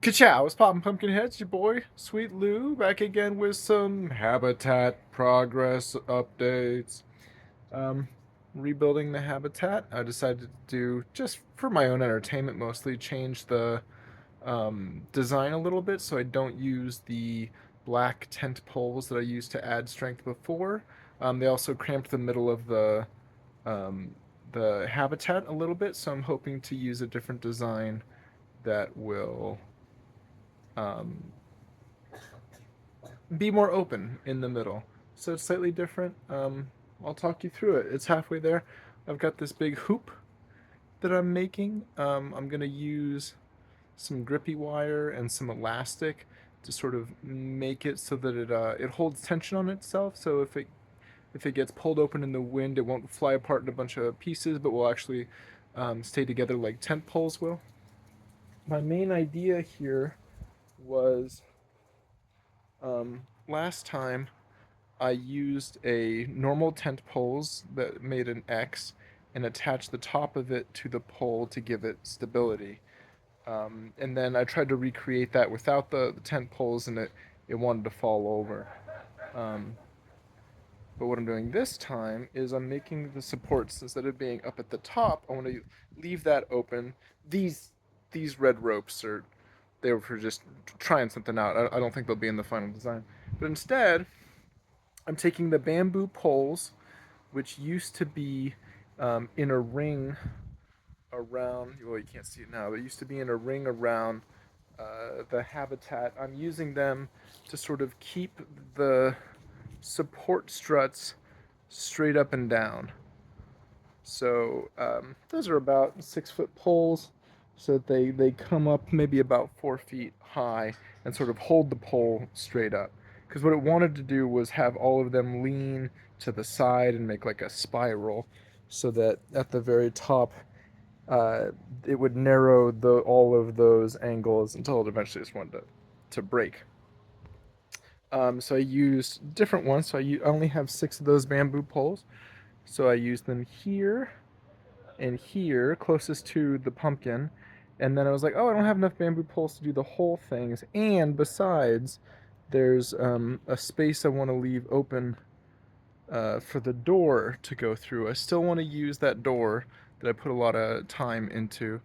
Ka-chow, it's Poppin' Pumpkinheads, your boy, Sweet Lou, back again with some habitat progress updates. Um, Rebuilding the habitat, I decided to do, just for my own entertainment mostly, change the design a little bit so I don't use the black tent poles that I used to add strength before. They also cramped the middle of um, the habitat a little bit, so I'm hoping to use a different design that will um, be more open in the middle. So it's slightly different. I'll talk you through it. It's halfway there. I've got this big hoop that I'm making. I'm gonna use some grippy wire and some elastic to sort of make it so that it holds tension on itself. So if it gets pulled open in the wind, it won't fly apart in a bunch of pieces, but will actually stay together like tent poles will. My main idea here was last time I used a normal tent poles that made an X and attached the top of it to the pole to give it stability. And then I tried to recreate that without the tent poles, and it wanted to fall over. Um, but what I'm doing this time is I'm making the supports, instead of being up at the top, I want to leave that open. These these red ropes are, they were for just trying something out. I don't think they'll be in the final design. But instead, I'm taking the bamboo poles, which used to be in a ring around. Well, you can't see it now. They used to be in a ring around the habitat. I'm using them to sort of keep the support struts straight up and down. So those are about 6 foot poles, so that they come up maybe about 4 feet high and sort of hold the pole straight up. Because what it wanted to do was have all of them lean to the side and make like a spiral, so that at the very top uh, it would narrow all of those angles until it eventually just wanted to break. So I used different ones. So I only have 6 of those bamboo poles. So I used them here and here, closest to the pumpkin. And then I was like, oh, I don't have enough bamboo poles to do the whole things. And besides, there's a space I want to leave open for the door to go through. I still want to use that door that I put a lot of time into,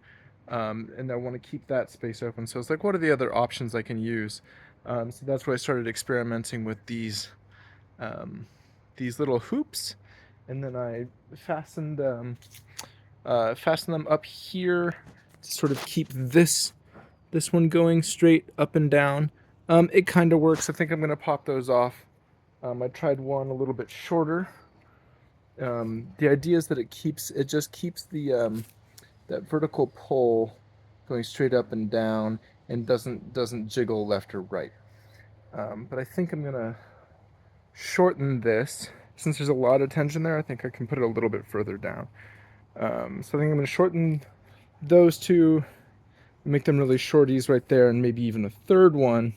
and I want to keep that space open. So it's like, what are the other options I can use? So that's where I started experimenting with these little hoops, and then I fastened them up here to sort of keep this one going straight up and down. It kind of works. I think I'm gonna pop those off. I tried one a little bit shorter. The idea is that it just keeps that vertical pole going straight up and down and doesn't jiggle left or right. But I think I'm gonna shorten this since there's a lot of tension there. I think I can put it a little bit further down. So I think I'm gonna shorten those two, make them really shorties right there, and maybe even a third one.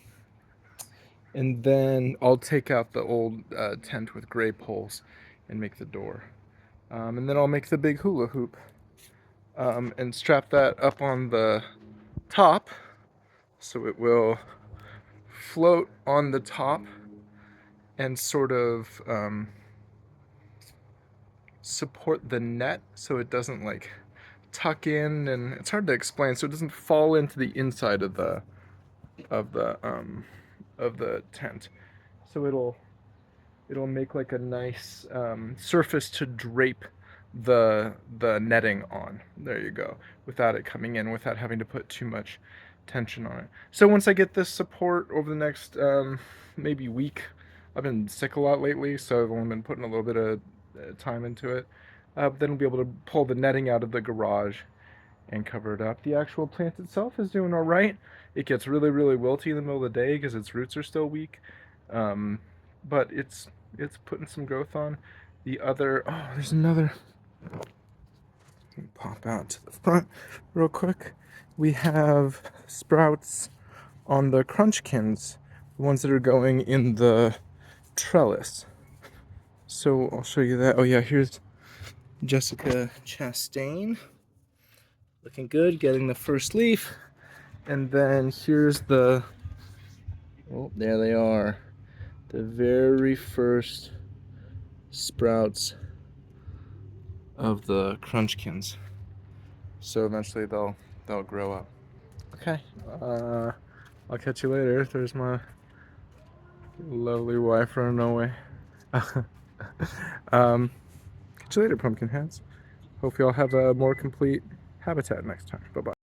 And then I'll take out the old tent with gray poles and make the door. And then I'll make the big hula hoop and strap that up on the top so it will float on the top and sort of support the net so it doesn't like tuck in, and it's hard to explain, so it doesn't fall into the inside of of the um the tent. So it'll make like a nice surface to drape the netting on. There you go. Without it coming in, without having to put too much tension on it. So once I get this support over the next maybe week, I've been sick a lot lately, so I've only been putting a little bit of time into it. Then we'll be able to pull the netting out of the garage and cover it up. The actual plant itself is doing all right. It gets really, really wilty in the middle of the day because its roots are still weak, um, but it's putting some growth on. The other, oh, there's another. Pop out to the front real quick. We have sprouts on the crunchkins, the ones that are going in the trellis. So I'll show you that. Oh yeah, here's Jessica Chastain. Looking good, getting the first leaf. And then here's the, oh, there they are. The very first sprouts of the crunchkins. So eventually they'll grow up. Okay. I'll catch you later. There's my lovely wife running away. Catch you later, pumpkin heads. Hope y'all have a more complete habitat next time. Bye bye.